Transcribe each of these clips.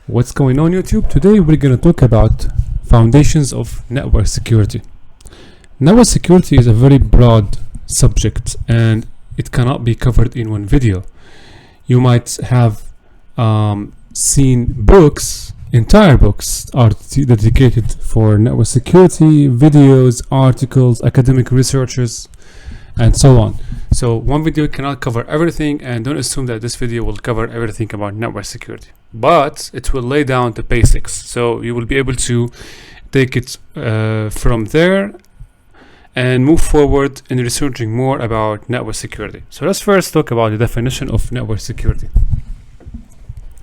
What's going on YouTube? Today we're going to talk about foundations of network security. Network security is a very broad subject and it cannot be covered in one video. You might have seen books, entire books are dedicated for network security, videos, articles, academic researchers, and so on. So one video cannot cover everything, and don't assume that this video will cover everything about network security, but it will lay down the basics, so you will be able to take it from there and move forward in researching more about network security. So let's first talk about the definition of network security.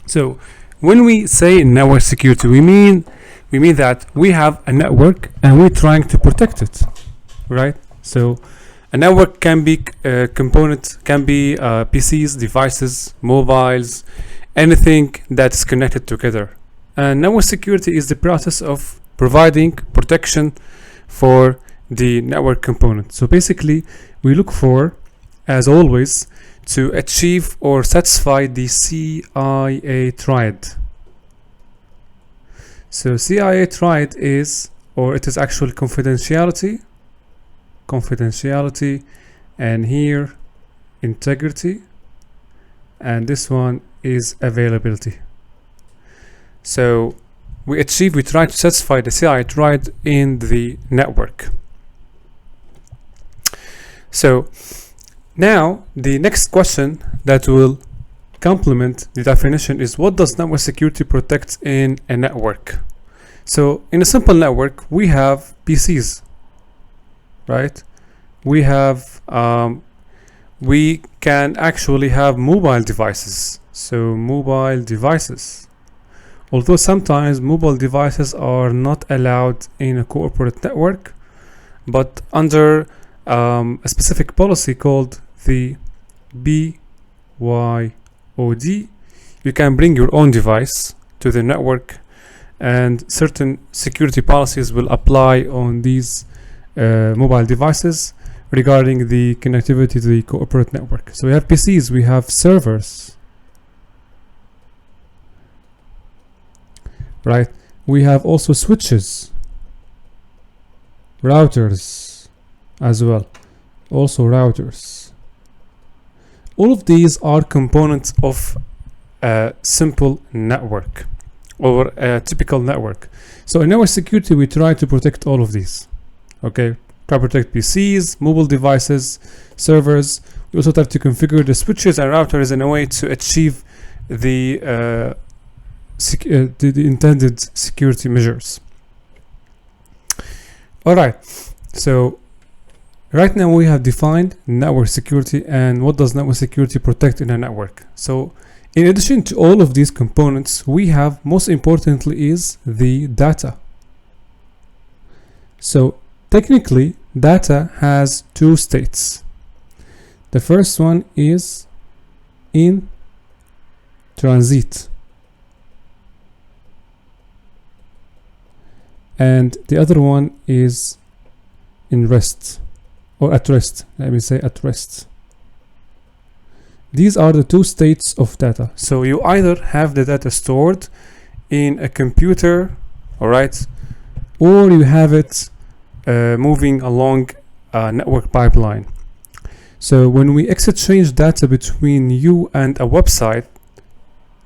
So when we say network security, we mean that we have a network and we're trying to protect it, right? So a network can be component, can be PCs, devices, mobiles, anything that's connected together. And network security is the process of providing protection for the network component. So basically, we look for, as always, to achieve or satisfy the CIA triad. So CIA triad is, or it is actually confidentiality, and here integrity, and this one is availability. So we try to satisfy the CIA triad in the network. So now the next question that will complement the definition is, what does network security protect in a network? So in a simple network, we have PCs, right? We have we can actually have mobile devices. So mobile devices, although sometimes mobile devices are not allowed in a corporate network, but under a specific policy called the BYOD, you can bring your own device to the network, and certain security policies will apply on these mobile devices regarding the connectivity to the corporate network. So we have PCs, we have servers, right? We have also switches, routers as well, also routers. All of these are components of a simple network or a typical network. So in network security, we try to protect all of these. Okay, try to protect PCs, mobile devices, servers. We also have to configure the switches and routers in a way to achieve the intended security measures. All right, so right now we have defined network security and what does network security protect in a network. So in addition to all of these components, we have, most importantly, is the data. So technically, data has two states. The first one is in transit, and the other one is in rest, or at rest. Let me say at rest. These are the two states of data. So you either have the data stored in a computer, all right, or you have it moving along a network pipeline. So when we exchange data between you and a website,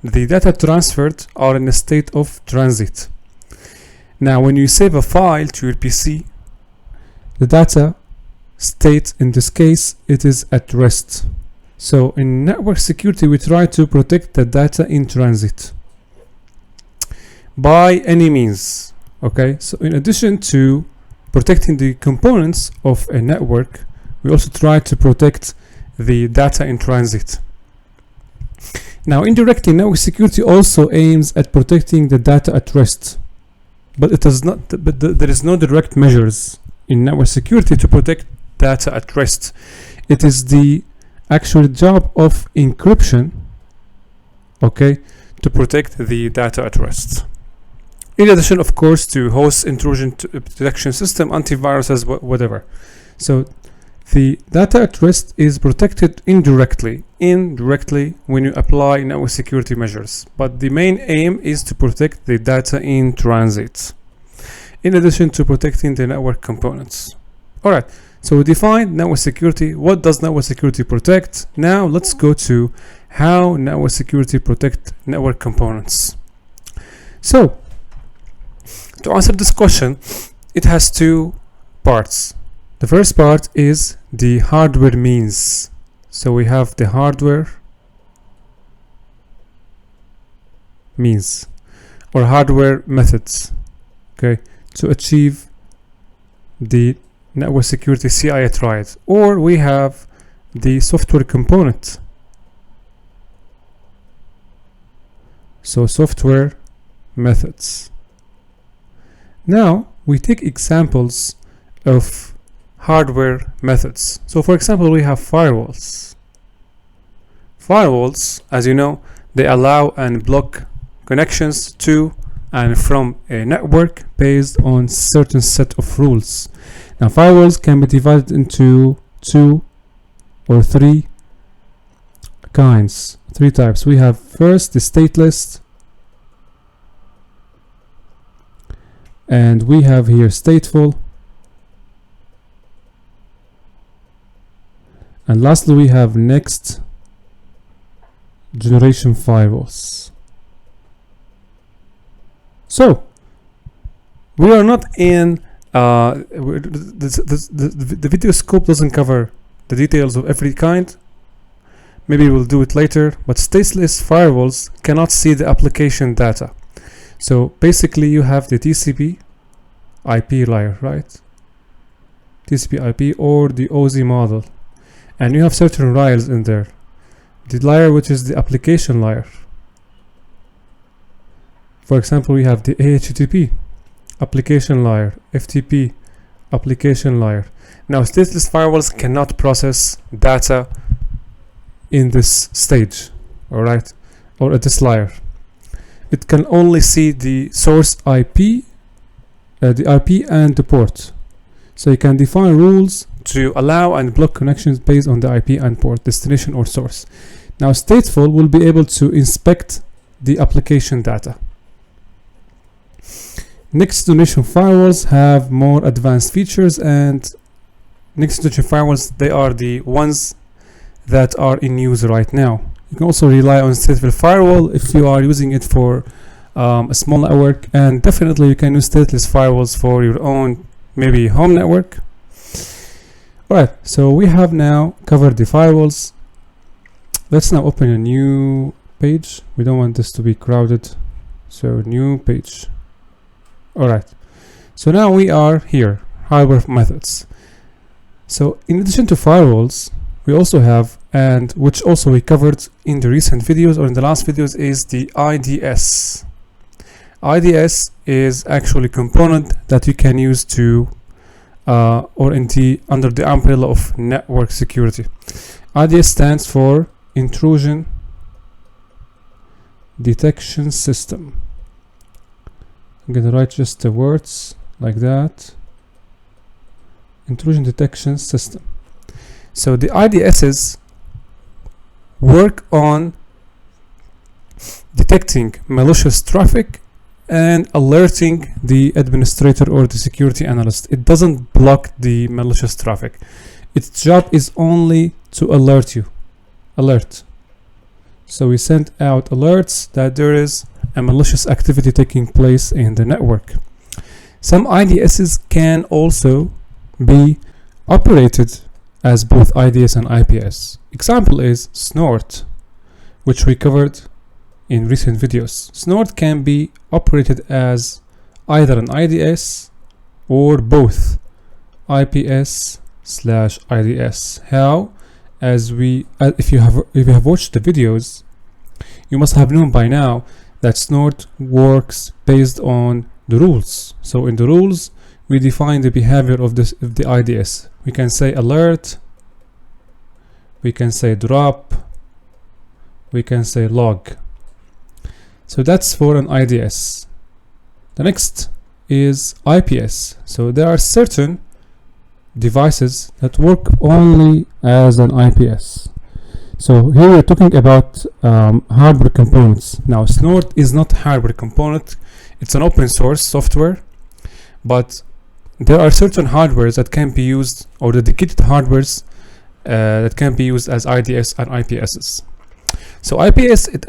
the data transferred are in a state of transit. Now when you save a file to your PC, the data state, in this case, it is at rest. So in network security, we try to protect the data in transit by any means. Okay, so in addition to protecting the components of a network, we also try to protect the data in transit. Now indirectly, network security also aims at protecting the data at rest, but it does not. But there is no direct measures in network security to protect data at rest. It is the actual job of encryption, okay, to protect the data at rest. In addition, of course, to host intrusion detection system, antiviruses, whatever. So the data at rest is protected indirectly when you apply network security measures, but the main aim is to protect the data in transit, in addition to protecting the network components. Alright, so we defined network security. What does network security protect? Now let's go to how network security protect network components. So to answer this question, it has two parts. The first part is the hardware means. So we have the hardware means or hardware methods, okay, to achieve the network security CI triad. Or we have the software component. So software methods. Now we take examples of hardware methods. So for example, we have firewalls. Firewalls, as you know, they allow and block connections to and from a network based on certain set of rules. Now firewalls can be divided into two or three types. We have first the stateless, and we have here stateful, and lastly we have next generation firewalls. So we are not in the video scope doesn't cover the details of every kind. Maybe we'll do it later, but stateless firewalls cannot see the application data. So basically you have the TCP IP layer, right? TCP IP or the OZ model, and you have certain rails in there. The layer which is the application layer. For example, we have the HTTP application layer, FTP application layer. Now stateless firewalls cannot process data in this stage, alright, or at this layer. It can only see the source IP, the IP and the port. So you can define rules to allow and block connections based on the IP and port, destination or source. Now stateful will be able to inspect the application data. Next generation firewalls have more advanced features, and next generation firewalls, they are the ones that are in use right now. You can also rely on stateful firewall if you are using it for a small network, and definitely you can use stateless firewalls for your own maybe home network. Alright, so we have now covered the firewalls. Let's now open a new page. We don't want this to be crowded, so new page. Alright, so now we are here, hardware methods. So in addition to firewalls, we also have, and which also we covered in the recent videos or in the last videos, is the IDS. IDS is actually a component that you can use to or under the umbrella of network security. IDS stands for Intrusion Detection System. I'm gonna write just the words like that. Intrusion Detection System. So the IDSs work on detecting malicious traffic and alerting the administrator or the security analyst. It doesn't block the malicious traffic. Its job is only to alert you. So we send out alerts that there is a malicious activity taking place in the network. Some IDSs can also be operated as both IDS and IPS. Example is Snort, which we covered in recent videos. Snort can be operated as either an IDS or both IPS/IDS. How? As if you have watched the videos, you must have known by now that Snort works based on the rules. So in the rules, we define the behavior of the IDS. We can say alert, we can say drop, we can say log. So that's for an IDS. The next is IPS. So there are certain devices that work only as an IPS. So here we're talking about hardware components. Now Snort is not a hardware component, it's an open source software, but there are certain hardwares that can be used, or dedicated hardwares that can be used as IDS and IPSs. So IPS, it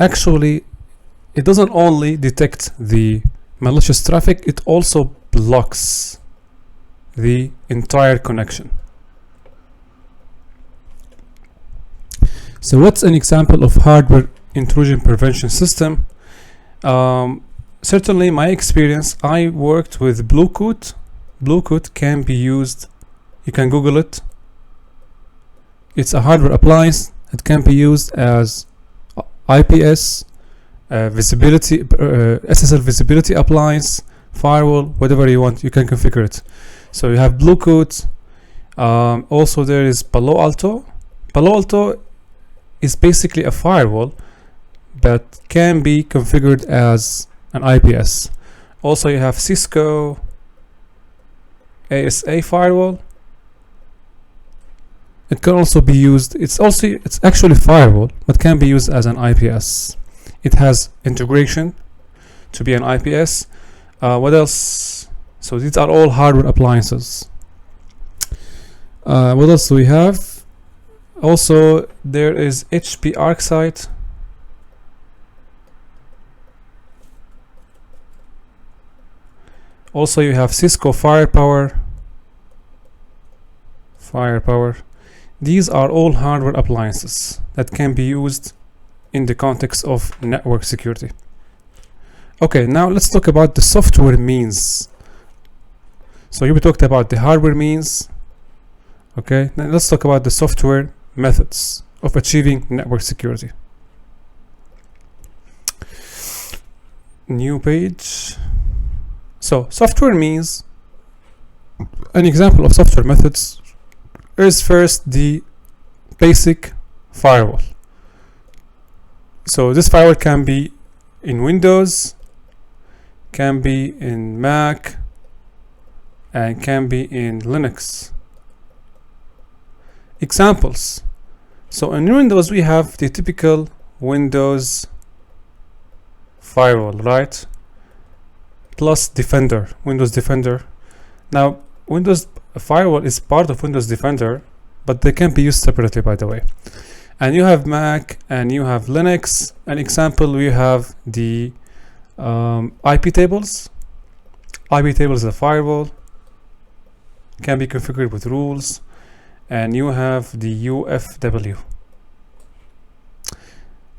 doesn't only detect the malicious traffic, it also blocks the entire connection. So what's an example of hardware intrusion prevention system? Certainly my experience, I worked with Bluecoat. Bluecoat can be used, you can Google it. It's a hardware appliance that can be used as IPS, visibility, SSL visibility appliance, firewall, whatever you want, you can configure it. So you have Bluecoat. Also there is Palo Alto. Palo Alto is basically a firewall but can be configured as an IPS. Also you have Cisco ASA firewall. It can also be used, it's actually firewall but can be used as an IPS. It has integration to be an IPS. What else? So these are all hardware appliances. What else do we have? Also there is HP ArcSight. Also you have Cisco Firepower. These are all hardware appliances that can be used in the context of network security. Okay, now let's talk about the software means. So here we talked about the hardware means. Okay, now let's talk about the software methods of achieving network security. New page. So software means, an example of software methods is first the basic firewall. So this firewall can be in Windows, can be in Mac, and can be in Linux. Examples. So in Windows we have the typical Windows firewall, right? Plus Defender, Windows Defender. Now Windows firewall is part of Windows Defender, but they can be used separately, by the way. And you have Mac and you have Linux. An example, we have the IP tables. IP tables is a firewall, can be configured with rules. And you have the UFW.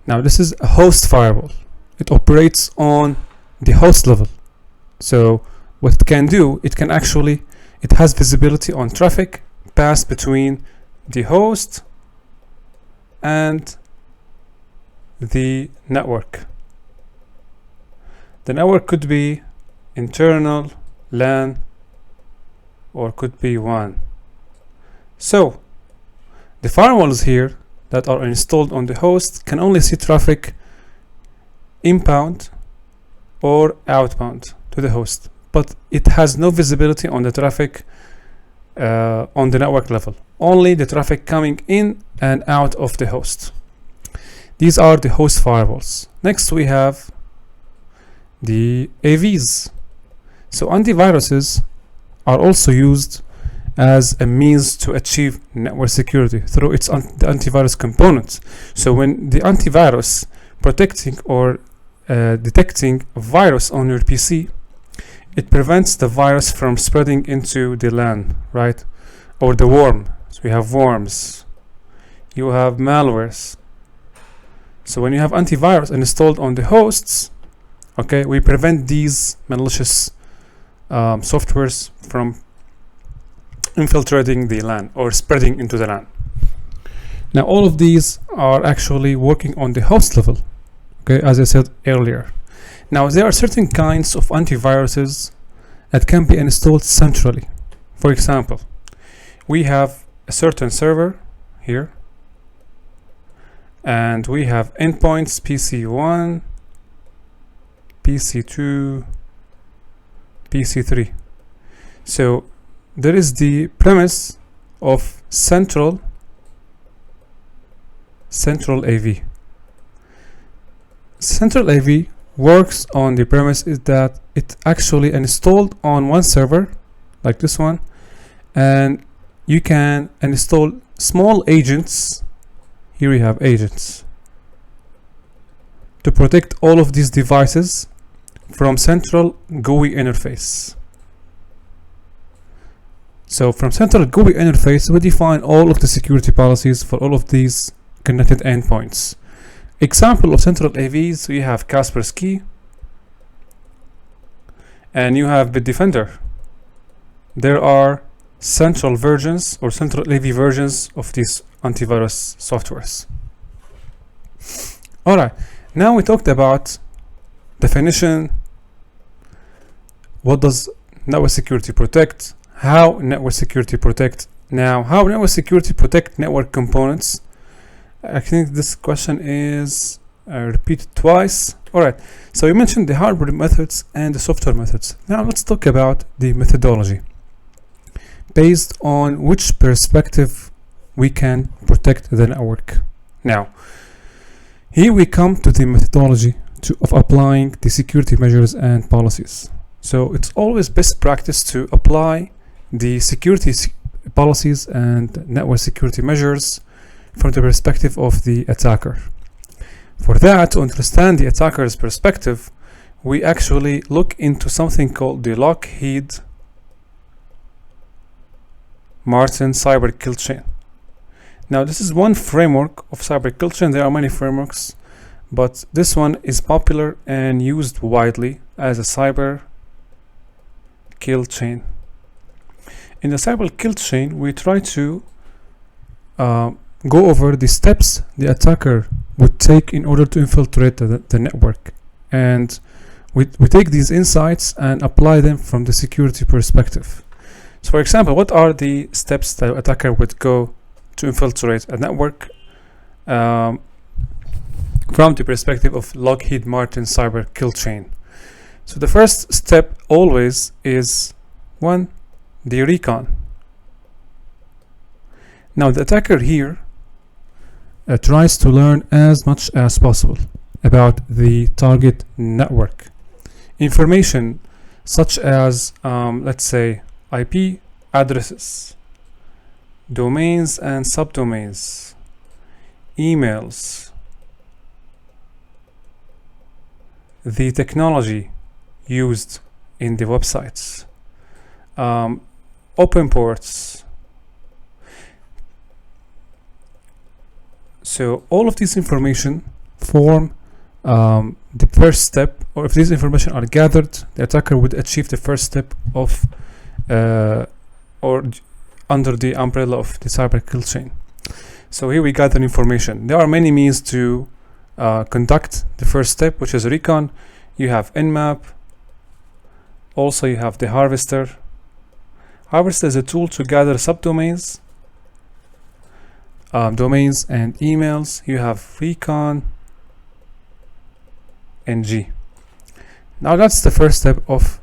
Now this is a host firewall. It operates on the host level. So what it can do, it has visibility on traffic passed between the host and the network. The network could be internal, LAN, or could be WAN. So the firewalls here that are installed on the host can only see traffic inbound or outbound to the host, but it has no visibility on the traffic on the network level, only the traffic coming in and out of the host. These are the host firewalls. Next we have the AVs. So antiviruses are also used as a means to achieve network security through its the antivirus components. So when the antivirus protecting or detecting a virus on your PC, it prevents the virus from spreading into the LAN, right? Or the worm. So we have worms, you have malwares. So when you have antivirus installed on the hosts, okay, we prevent these malicious softwares from infiltrating the LAN or spreading into the LAN. Now all of these are actually working on the host level, okay, as I said earlier. Now there are certain kinds of antiviruses that can be installed centrally. For example, we have a certain server here and we have endpoints PC1, PC2, PC3. So there is the premise of central AV. Central AV works on the premise is that it actually installed on one server like this one, and you can install small agents. Here we have agents to protect all of these devices from central GUI interface. So from central GUI interface, we define all of the security policies for all of these connected endpoints. Example of central AVs, we have Kaspersky and you have Bitdefender. There are central versions or central AV versions of these antivirus softwares. Alright, now we talked about definition, what does network security protect, how network security protect. Now, how network security protect network components? I think this question is repeated twice. Alright, so we mentioned the hardware methods and the software methods. Now let's talk about the methodology. Based on which perspective we can protect the network. Now, here we come to the methodology of applying the security measures and policies. So it's always best practice to apply the security policies and network security measures from the perspective of the attacker. For that, to understand the attacker's perspective, we actually look into something called the Lockheed Martin cyber kill chain. Now this is one framework of cyber kill chain. There are many frameworks, but this one is popular and used widely as a cyber kill chain. In the cyber kill chain, we try to go over the steps the attacker would take in order to infiltrate the network, and we take these insights and apply them from the security perspective. So for example, what are the steps that the attacker would go to infiltrate a network from the perspective of Lockheed Martin cyber kill chain? So the first step always is the recon. Now the attacker here tries to learn as much as possible about the target network. Information such as let's say IP addresses, domains and subdomains, emails, the technology used in the websites, open ports. So all of this information form the first step, or if this information are gathered, the attacker would achieve the first step of or under the umbrella of the cyber kill chain. So here we gather information. There are many means to conduct the first step, which is recon. You have Nmap. Also you have the harvester. Harvester is a tool to gather subdomains, domains and emails. You have recon NG. Now that's the first step of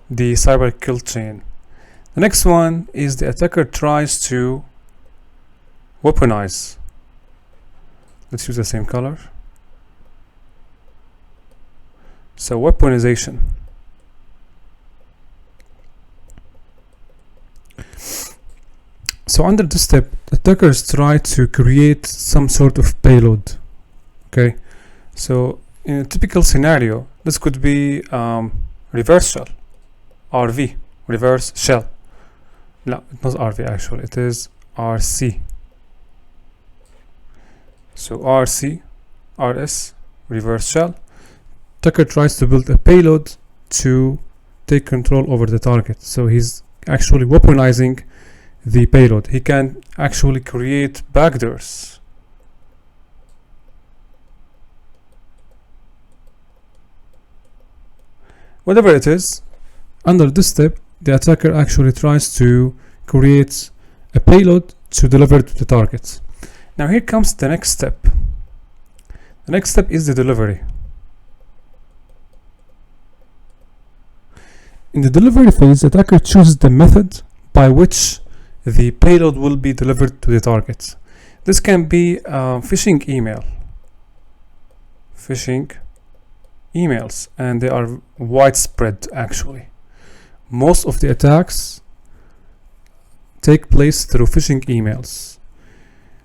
the cyber kill chain. The next one is the attacker tries to weaponize. Let's use the same color. So weaponization. So under this step, attackers try to create some sort of payload. Okay, so in a typical scenario, this could be reverse shell, RV, reverse shell. No, it's not RV actually, it is RC. So RC, RS, reverse shell. Attacker tries to build a payload to take control over the target. So he's actually weaponizing the payload. He can actually create backdoors. Whatever it is, under this step, the attacker actually tries to create a payload to deliver to the target. Now here comes the next step. The next step is the delivery. In the delivery phase, the attacker chooses the method by which the payload will be delivered to the target. This can be phishing emails, and they are widespread actually. Most of the attacks take place through phishing emails.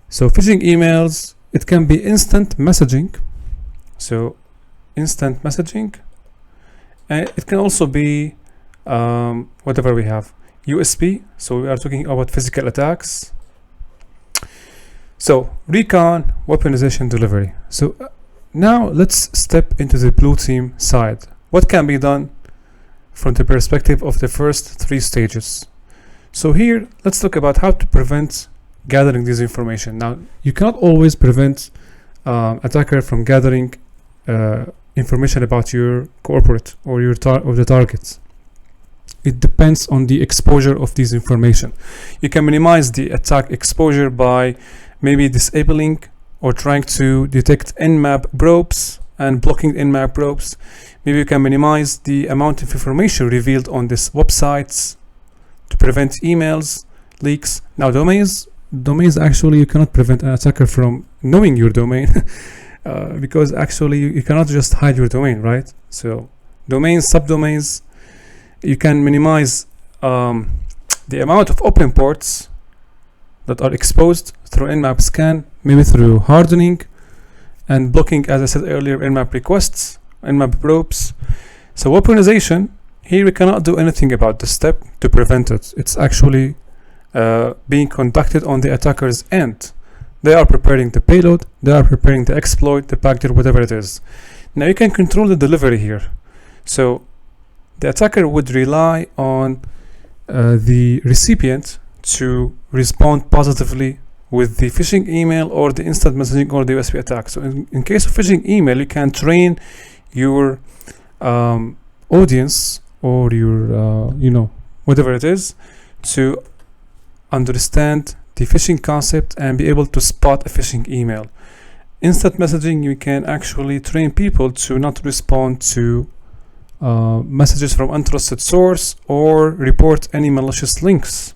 So phishing emails, it can be instant messaging. So instant messaging, and it can also be whatever we have, USB. So we are talking about physical attacks. So recon, weaponization, delivery. So now let's step into the blue team side. What can be done from the perspective of the first three stages? So here, let's talk about how to prevent gathering this information. Now, you cannot always prevent attacker from gathering information about your corporate or your the targets. It depends on the exposure of this information. You can minimize the attack exposure by maybe disabling or trying to detect Nmap probes and blocking Nmap probes. Maybe you can minimize the amount of information revealed on these websites to prevent emails leaks. Now domains actually you cannot prevent an attacker from knowing your domain because actually you cannot just hide your domain, right? So domains, subdomains, you can minimize the amount of open ports that are exposed through Nmap scan, maybe through hardening and blocking, as I said earlier, Nmap requests, Nmap probes. So weaponization, here we cannot do anything about this step to prevent it. It's actually being conducted on the attacker's end. They are preparing the payload, they are preparing the exploit, the backdoor, whatever it is. Now you can control the delivery here. So the attacker would rely on the recipient to respond positively with the phishing email or the instant messaging or the USB attack. So in case of phishing email, you can train your audience or your whatever it is to understand the phishing concept and be able to spot a phishing email. Instant messaging, you can actually train people to not respond to messages from untrusted source or report any malicious links.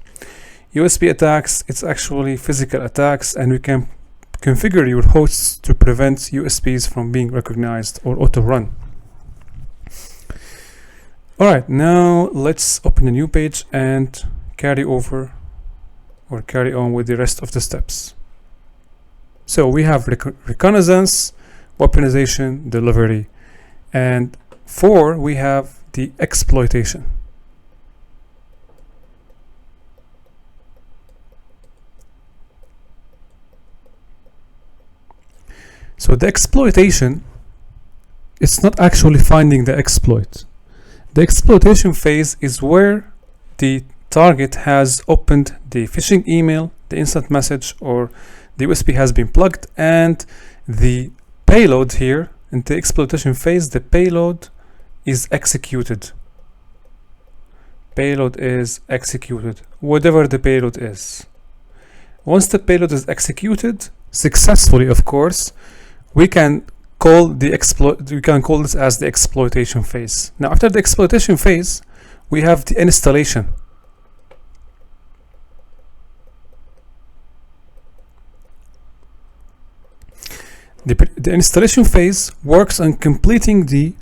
USB attacks, it's actually physical attacks, and we can configure your hosts to prevent USBs from being recognized or auto-run. Alright, now let's open a new page and carry on with the rest of the steps. So we have reconnaissance, weaponization, delivery, and 4 we have the exploitation. So the exploitation, it's not actually finding the exploit. The exploitation phase is where the target has opened the phishing email, the instant message, or the USB has been plugged, and the payload here in the exploitation phase, the payload is executed. Payload is executed, whatever the payload is. Once the payload is executed successfully, of course, we can call this as the exploitation phase. Now, after the exploitation phase, we have the installation. The installation phase works on completing the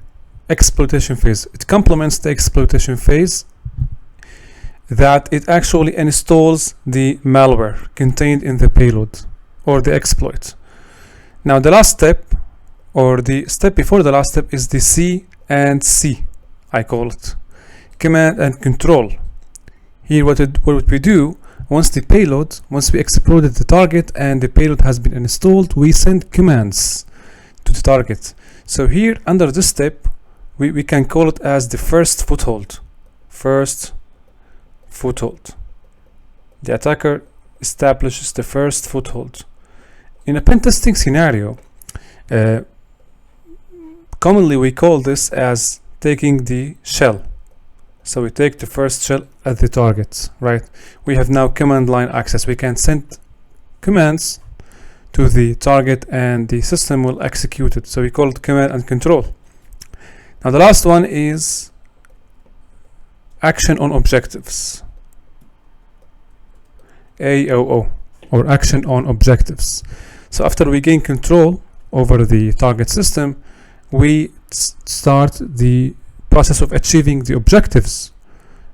exploitation phase. It complements the exploitation phase, that it actually installs the malware contained in the payload or the exploit. Now the last step, or the step before the last step, is the C and C, I call it, command and control. Here what we do, once we exploded the target and the payload has been installed, we send commands to the target. So here under this step, we can call it as the first foothold. First foothold. The attacker establishes the first foothold. In a pen testing scenario, commonly we call this as taking the shell. So we take the first shell at the target, right? We have now command line access. We can send commands to the target and the system will execute it. So we call it command and control. Now the last one is action on objectives. AOO, or action on objectives. So after we gain control over the target system, we start the process of achieving the objectives.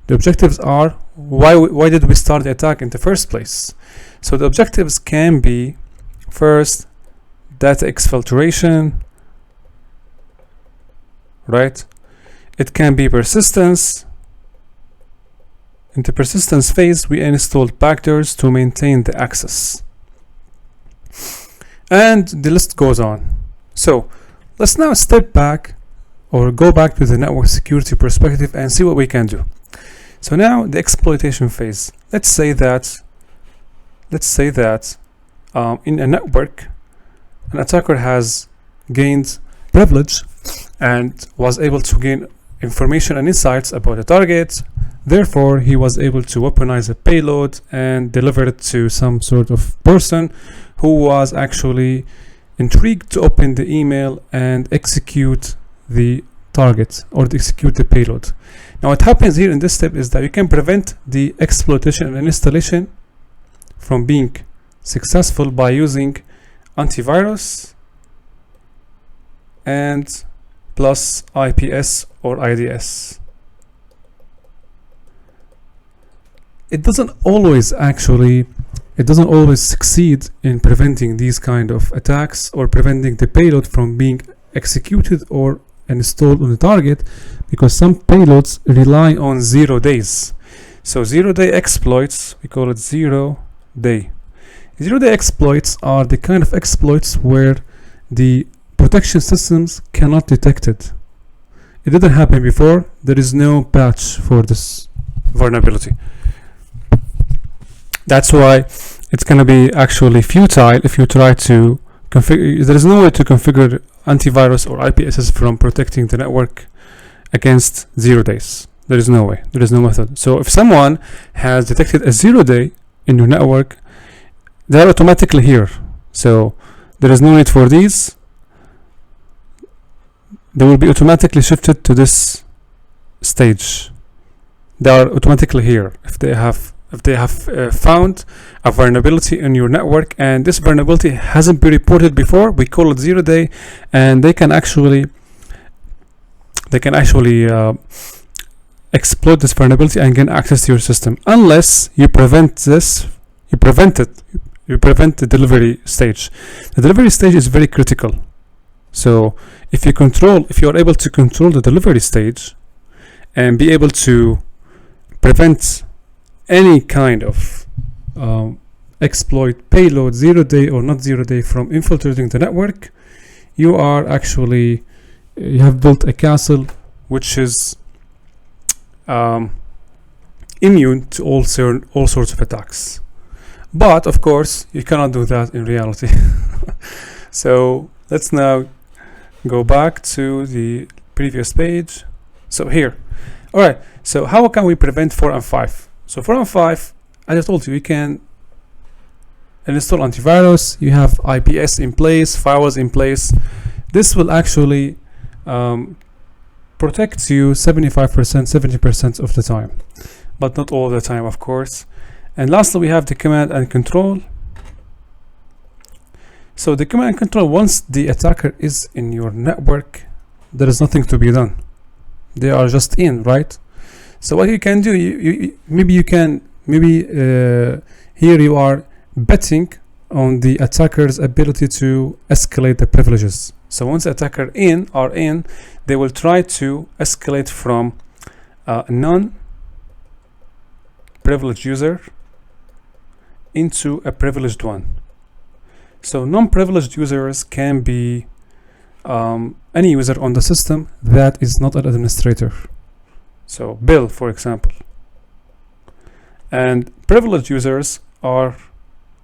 The objectives are why did we start the attack in the first place? So the objectives can be, first, data exfiltration, right? It can be persistence. In the persistence phase, we installed backdoors to maintain the access. And the list goes on. So let's now step back or go back to the network security perspective and see what we can do. So now the exploitation phase. Let's say that in a network, an attacker has gained privilege and was able to gain information and insights about a target. Therefore, he was able to weaponize a payload and deliver it to some sort of person who was actually intrigued to open the email and execute the target or to execute the payload. Now, what happens here in this step is that you can prevent the exploitation and installation from being successful by using antivirus and plus IPS or IDS. It doesn't always succeed in preventing these kind of attacks or preventing the payload from being executed or installed on the target, because some payloads rely on 0 days. So 0-day exploits, we call it 0-day. 0-day exploits are the kind of exploits where the protection systems cannot detect it. It didn't happen before. There is no patch for this vulnerability. That's why it's going to be actually futile if you try to configure. There is no way to configure antivirus or IPSs from protecting the network against 0 days. There is no way. There is no method. So if someone has detected a 0-day in your network, they're automatically here. So there is no need for these. They will be automatically shifted to this stage. They are automatically here if they have found a vulnerability in your network, and this vulnerability hasn't been reported before. We call it 0-day, and they can actually exploit this vulnerability and gain access to your system, unless you prevent this. You prevent the delivery stage. The delivery stage is very critical. So if you are able to control the delivery stage and be able to prevent any kind of exploit, payload, 0-day or not 0-day, from infiltrating the network, you have built a castle which is immune to all sorts of attacks. But of course, you cannot do that in reality. So let's now go back to the previous page. So here, all right. So how can we prevent 4 and 5? So 4 and 5, as I told you, you can install antivirus. You have IPS in place, firewalls in place. This will actually protect you 75%, 70% of the time, but not all the time, of course. And lastly, we have the command and control. So the command and control, once the attacker is in your network, there is nothing to be done. They are just in, right? So what you can do, here you are betting on the attacker's ability to escalate the privileges. So once the attacker are in, they will try to escalate from non-privileged user into a privileged one. So non-privileged users can be any user on the system that is not an administrator. So Bill, for example. And privileged users are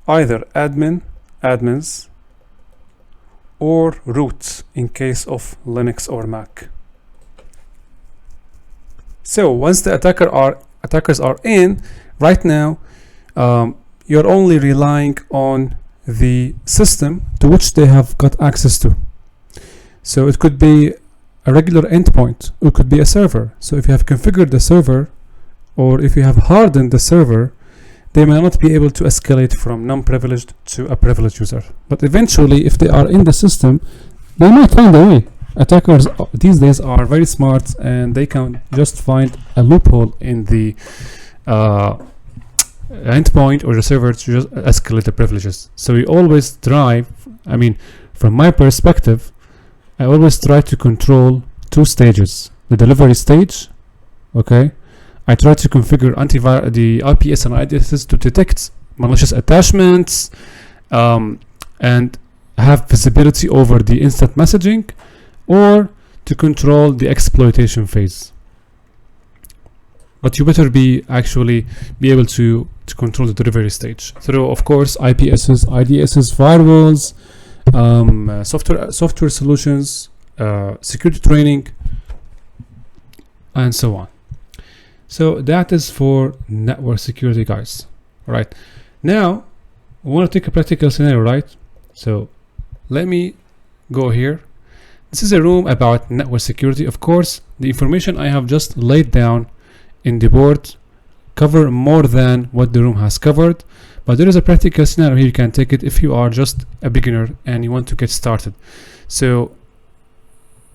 either admins, or root in case of Linux or Mac. So once the attackers are in, right now, you're only relying on the system to which they have got access to. So it could be a regular endpoint, or it could be a server. So if you have configured the server, or if you have hardened the server, they may not be able to escalate from non-privileged to a privileged user. But eventually, if they are in the system, they might find a way. Attackers these days are very smart, and they can just find a loophole in the endpoint or the server to just escalate the privileges. So we always try, I mean, from my perspective, I always try to control two stages. The delivery stage, okay? I try to configure the IPS and IDSs to detect malicious attachments and have visibility over the instant messaging, or to control the exploitation phase. But you better be able to control the delivery stage through, of course, IPSs, IDSs, firewalls, software solutions, security training, and so on. So that is for network security, guys. All right. Now we want to take a practical scenario, right? So let me go here. This is a room about network security. Of course, the information I have just laid down in the board cover more than what the room has covered, but there is a practical scenario here. You can take it if you are just a beginner and you want to get started. So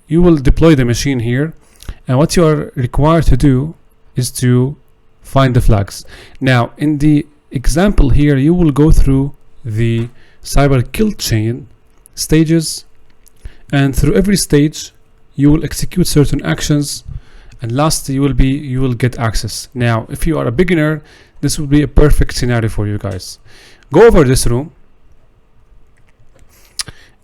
you will deploy the machine here, and what you are required to do is to find the flags. Now in the example here, you will go through the cyber kill chain stages, and through every stage you will execute certain actions, and lastly you will get access. Now if you are a beginner, this will be a perfect scenario for you guys. Go over this room.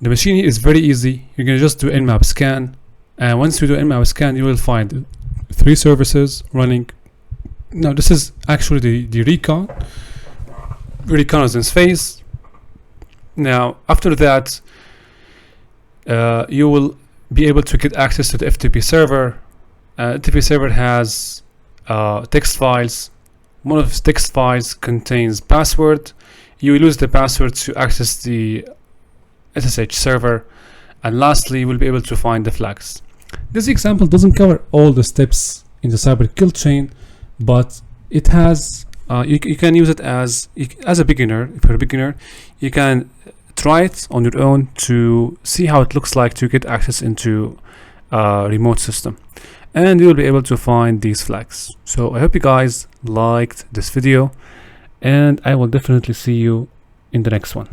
The machine is very easy. You're gonna just do nmap scan, and once you do nmap scan, you will find 3 services running. Now this is actually the reconnaissance phase. Now after that, you will be able to get access to the FTP server. FTP server has text files. One of the text files contains password. You will use the password to access the SSH server, and lastly you will be able to find the flags. This example doesn't cover all the steps in the cyber kill chain, but it has you can use it as a beginner. If you're a beginner, you can try it on your own to see how it looks like to get access into a remote system, and you'll be able to find these flags. So I hope you guys liked this video, and I will definitely see you in the next one.